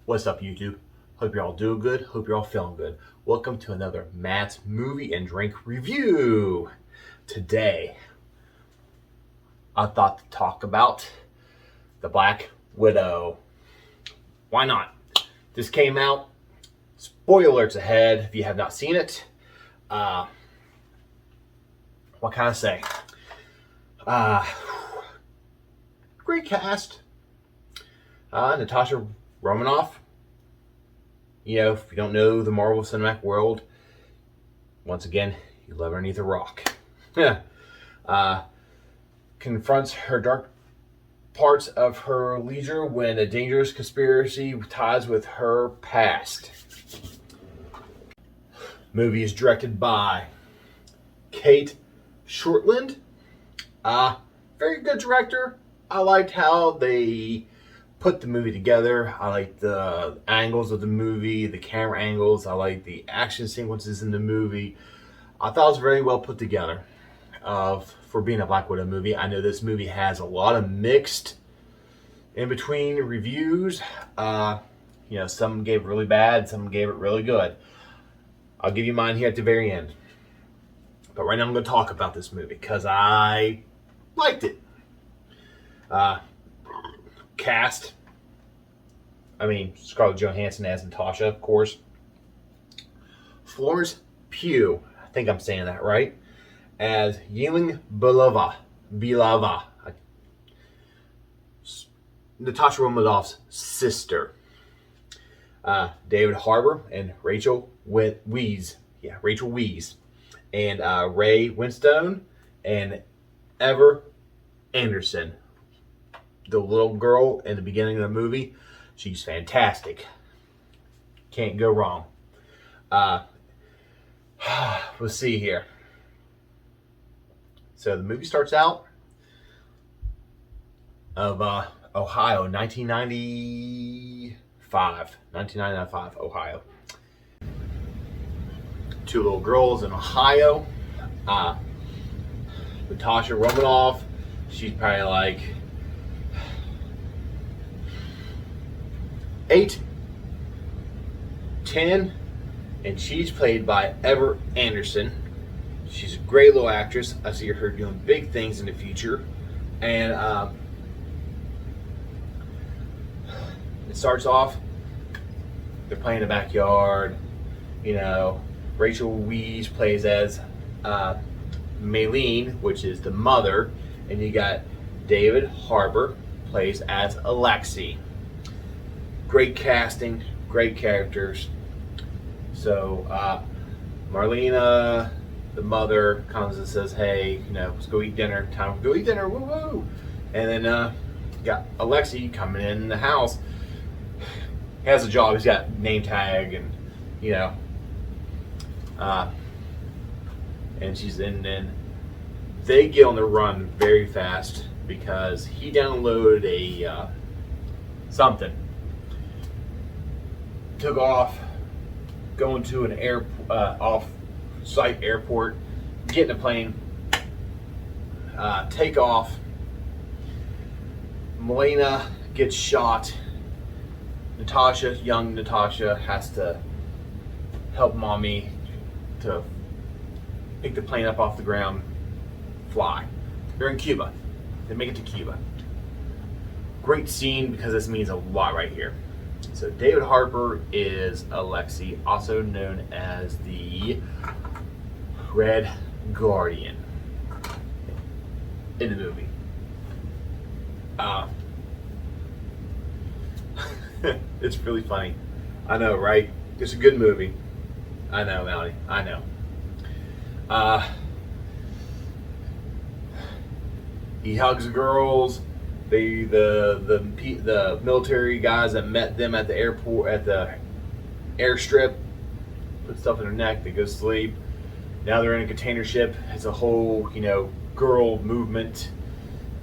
What's up, YouTube? Hope you're all doing good. Hope you're all feeling good. Welcome to another Matt's Movie and Drink Review. Today, I thought to talk about The Black Widow. Why not? This came out. Spoiler alerts ahead if you have not seen it. What can I say? Great cast. Natasha Romanoff. You know, if you don't know the Marvel Cinematic World, once again, you love her underneath a rock. Confronts her dark parts of her leisure when a dangerous conspiracy ties with her past. Movie is directed by Kate Shortland. Very good director. I liked how they put the movie together. I like the angles of the movie, the camera angles. I like the action sequences in the movie. I thought it was very well put together for being a Black Widow movie. I know this movie has a lot of mixed in between reviews. Some gave it really bad, some gave it really good. I'll give you mine here at the very end. But right now I'm going to talk about this movie because I liked it. Cast. Scarlett Johansson as Natasha, of course. Florence Pugh, I think I'm saying that right, as Yelena Belova. Natasha Romanoff's sister. David Harbour and Rachel Weisz. Rachel Weisz. And Ray Winstone and Ever Anderson. The little girl in the beginning of the movie, she's fantastic. Can't go wrong. Let's see here. So the movie starts out of Ohio, 1995, Ohio. Two little girls in Ohio. Natasha Romanoff, she's probably like 8, 10, and she's played by Ever Anderson. She's a great little actress. I see her doing big things in the future. And it starts off, they're playing in the backyard. Rachel Weisz plays as Maylene, which is the mother, and you got David Harbour plays as Alexei. Great casting, great characters. So Marlena, the mother, comes and says, "Hey, let's go eat dinner. Time to go eat dinner. Woo woo!" And then got Alexei coming in the house. He has a job. He's got name tag, and and she's in. Then they get on the run very fast because he downloaded a something. Took off, going to an off-site airport, get in a plane, take off. Melina gets shot. Young Natasha, has to help mommy to pick the plane up off the ground, fly. They're in Cuba. They make it to Cuba. Great scene because this means a lot right here. So David Harbour is Alexei, also known as the Red Guardian in the movie. It's really funny. I know, right? It's a good movie. I know, Melanie. I know. He hugs the girls. The military guys that met them at the airport, at the airstrip, put stuff in their neck. They go to sleep. Now they're in a container ship. It's a whole girl movement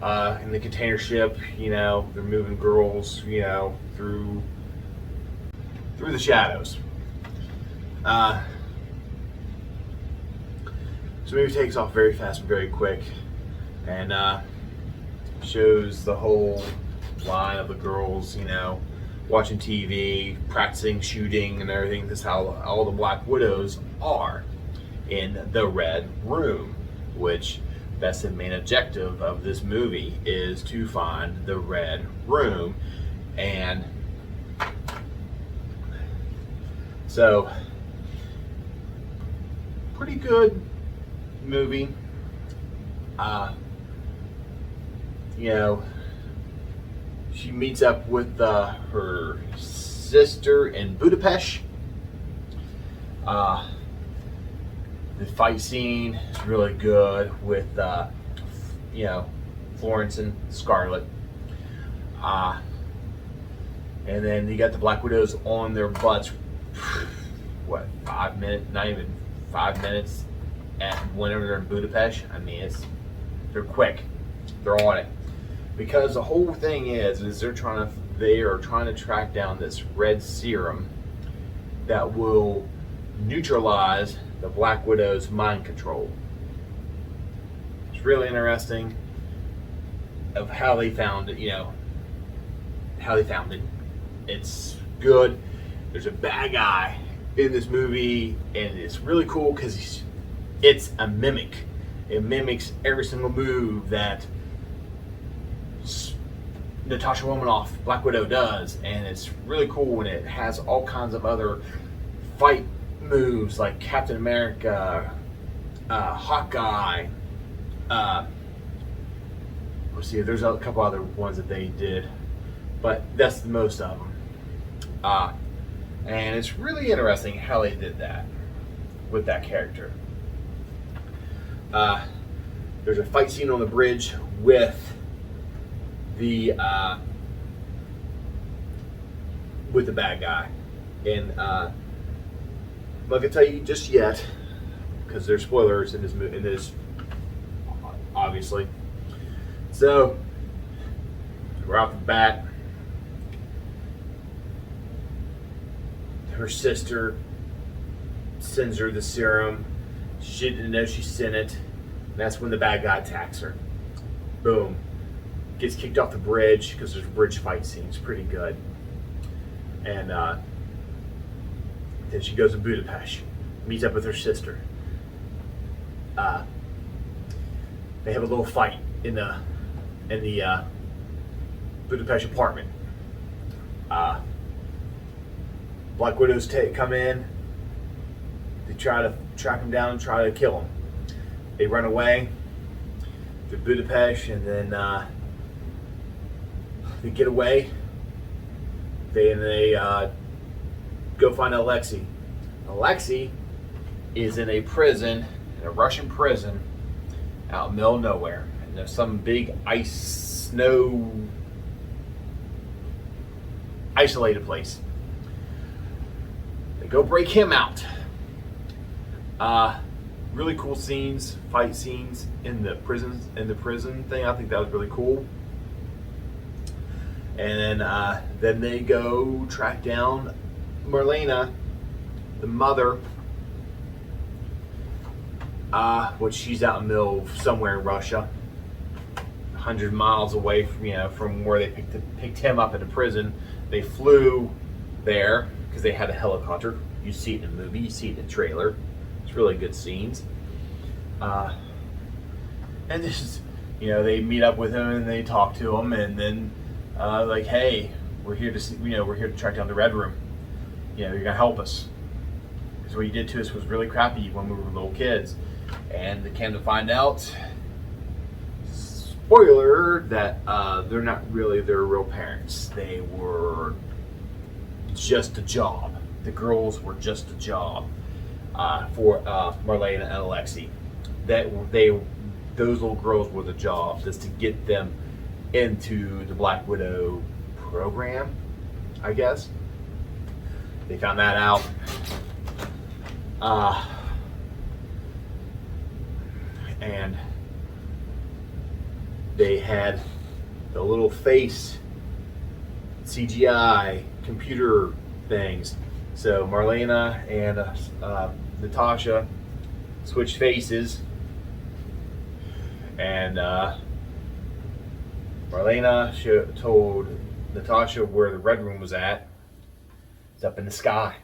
in the container ship. They're moving girls through the shadows. So the movie takes off very fast and very quick, and shows the whole line of the girls, watching TV, practicing shooting and everything. That's how all the Black Widows are in the Red Room, which that's the main objective of this movie, is to find the Red Room. And so, pretty good movie. You know, she meets up with her sister in Budapest. The fight scene is really good with, you know, Florence and Scarlett. And then you got the Black Widows on their butts, what, 5 minutes, not even 5 minutes at whenever they're in Budapest. I mean, they're quick. They're on it. Because the whole thing is they are trying to track down this red serum that will neutralize the Black Widow's mind control. It's really interesting of how they found it, you know, how they found it. It's good. There's a bad guy in this movie, and it's really cool because it's a mimic. It mimics every single move that Natasha Romanoff, Black Widow, does, and it's really cool. And it has all kinds of other fight moves like Captain America, Hawkeye. Let's see, there's a couple other ones that they did, but that's the most of them. And it's really interesting how they did that with that character. There's a fight scene on the bridge with the bad guy, and I'm not gonna tell you just yet because there's spoilers in this obviously. So we're off the bat. Her sister sends her the serum. She didn't know she sent it. And that's when the bad guy attacks her. Boom. Gets kicked off the bridge because there's a bridge fight scene. It's pretty good. And then she goes to Budapest, meets up with her sister. They have a little fight in the Budapest apartment. Black Widows come in. They try to track him down and try to kill him. They run away to Budapest, and then they get away. They go find Alexei. Alexei is in a prison, in a Russian prison, out in the middle of nowhere. And there's some big snow isolated place. They go break him out. Really cool scenes, fight scenes in the prison thing. I think that was really cool. And then they go track down Marlena, the mother, which she's out in the middle of somewhere in Russia, 100 miles away from where they picked him up in the prison. They flew there because they had a helicopter. You see it in the movie, you see it in the trailer. It's really good scenes. And this is, they meet up with him and they talk to him, and then like, hey, we're here to see, we're here to track down the Red Room. You're gonna help us because what you did to us was really crappy when we were little kids. And they came to find out, spoiler, that they're not really their real parents. They were just a job. The girls were just a job for Marlena and Alexei. Those little girls were the job, just to get them into the Black Widow program, I guess. They found that out. And they had the little face CGI computer things. So Marlena and Natasha switched faces, and Marlena told Natasha, where the Red Room was at, is up in the sky.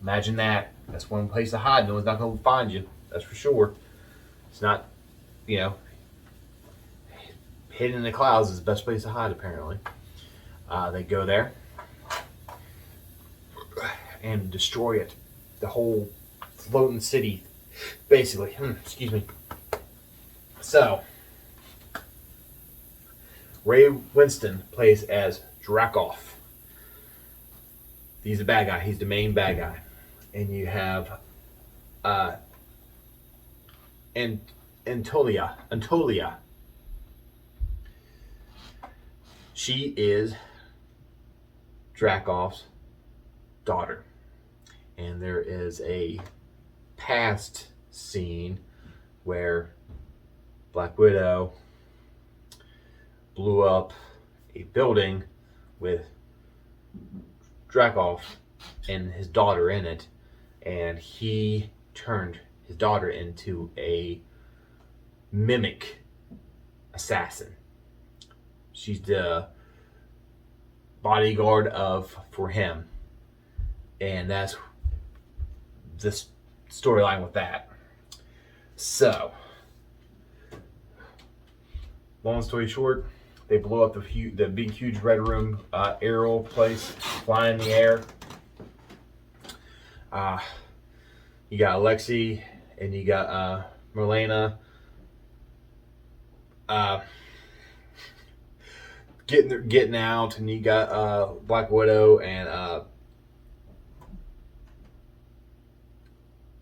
Imagine that. That's one place to hide. No one's not going to find you. That's for sure. It's not, you know, hidden in the clouds is the best place to hide, apparently. They go there and destroy it. The whole floating city, basically. Excuse me. So, Ray Winston plays as Dracoff. He's the bad guy. He's the main bad guy. And you have Antolia. She is Dracoff's daughter. And there is a past scene where Black Widow blew up a building with Dracoff and his daughter in it, and he turned his daughter into a mimic assassin. She's the bodyguard for him, and that's this storyline with that. So, long story short, they blow up the big, huge Red Room aerial place, fly in the air. You got Alexei and you got Marlena getting out, and you got Black Widow and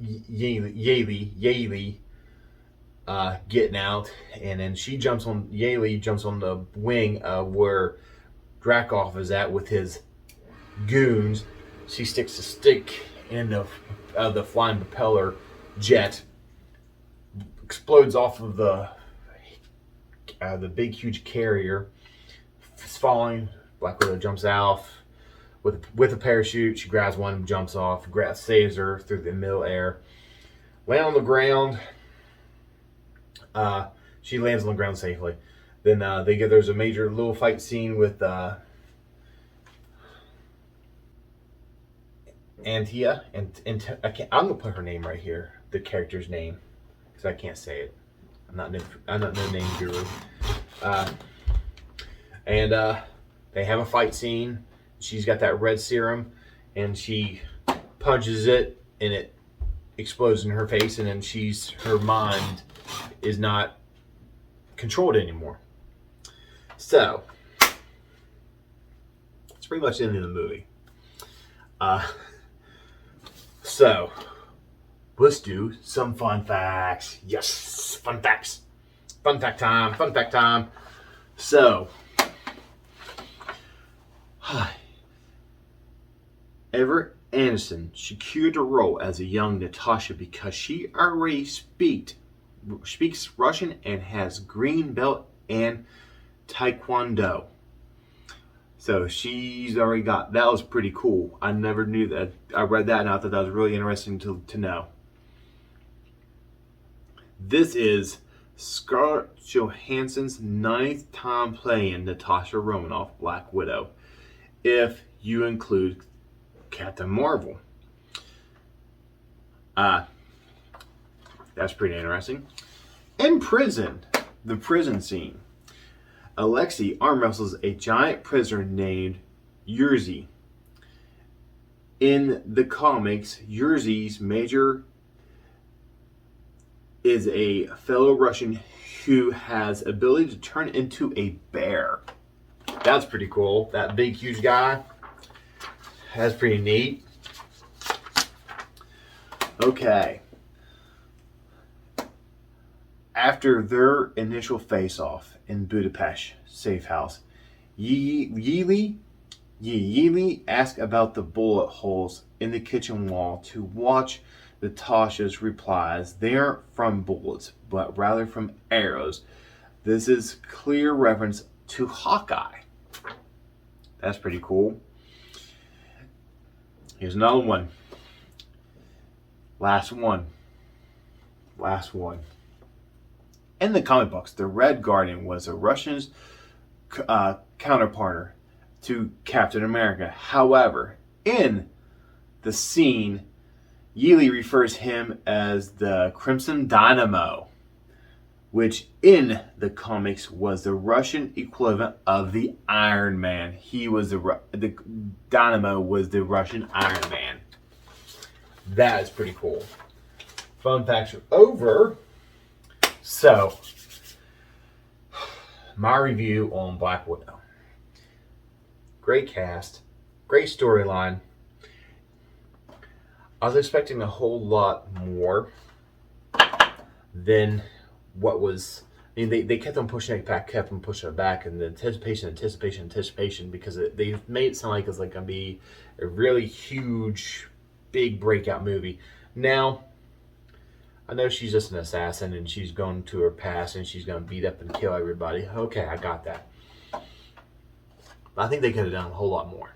Yaley getting out, and then Yaley jumps on the wing of where Dracoff is at with his goons. She sticks a stick in the flying propeller jet, explodes off of the big huge carrier. It's falling. Black Widow jumps out with a parachute. She grabs one, jumps off, saves her through the middle air. Land on the ground. She lands on the ground safely. Then there's a major little fight scene with Antia, and I'm gonna put her name right here, the character's name, because I can't say it. I'm not no name guru. And they have a fight scene. She's got that red serum, and she punches it, and it explodes in her face, and then her mind is not controlled anymore. So, it's pretty much the end of the movie. So, let's do some fun facts. Yes, fun facts. Fun fact time. So, Everett Anderson secured a role as a young Natasha because she already speaks Russian and has green belt and Taekwondo. So she's already got, that was pretty cool. I never knew that. I read that and I thought that was really interesting to know. This is Scarlett Johansson's 9th time playing Natasha Romanoff, Black Widow, if you include Captain Marvel. That's pretty interesting. In prison, the prison scene. Alexei arm wrestles a giant prisoner named Yurzi. In the comics, Yurzi's major is a fellow Russian who has ability to turn into a bear. That's pretty cool. That big, huge guy. That's pretty neat. Okay. After their initial face-off in Budapest safe house, Yili asked about the bullet holes in the kitchen wall to watch Natasha's replies. They aren't from bullets, but rather from arrows. This is clear reference to Hawkeye. That's pretty cool. Here's another one. Last one. In the comic books, the Red Guardian was a Russian's counterpart to Captain America. However, in the scene, Yealy refers him as the Crimson Dynamo, which in the comics was the Russian equivalent of the Iron Man. He was the Dynamo was the Russian Iron Man. That is pretty cool. Fun facts are over. So, my review on Black Widow. Great cast, great storyline. I was expecting a whole lot more than what was. I mean, they kept on pushing it back, and the anticipation, because they made it sound like it's like going to be a really huge, big breakout movie. Now, I know she's just an assassin, and she's going to her past, and she's going to beat up and kill everybody. Okay, I got that. But I think they could have done a whole lot more.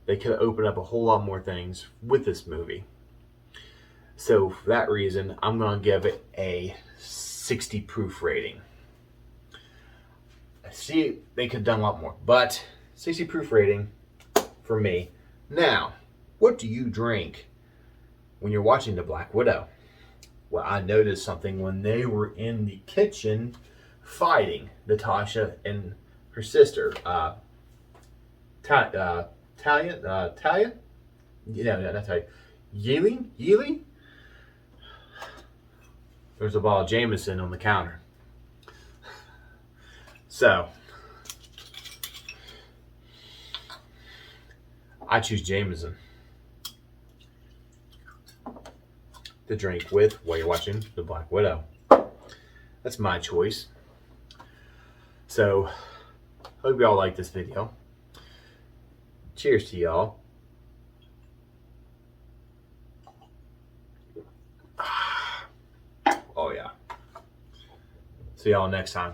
They could have opened up a whole lot more things with this movie. So for that reason, I'm going to give it a 60 proof rating. I see they could have done a lot more, but 60 proof rating for me. Now, what do you drink when you're watching The Black Widow? Well, I noticed something when they were in the kitchen fighting, Natasha and her sister, Talia? No, not Talia. Yealy? There's a bottle of Jameson on the counter. So, I choose Jameson to drink with while you're watching The Black Widow. That's my choice. So, hope y'all like this video. Cheers to y'all. Oh yeah. See y'all next time.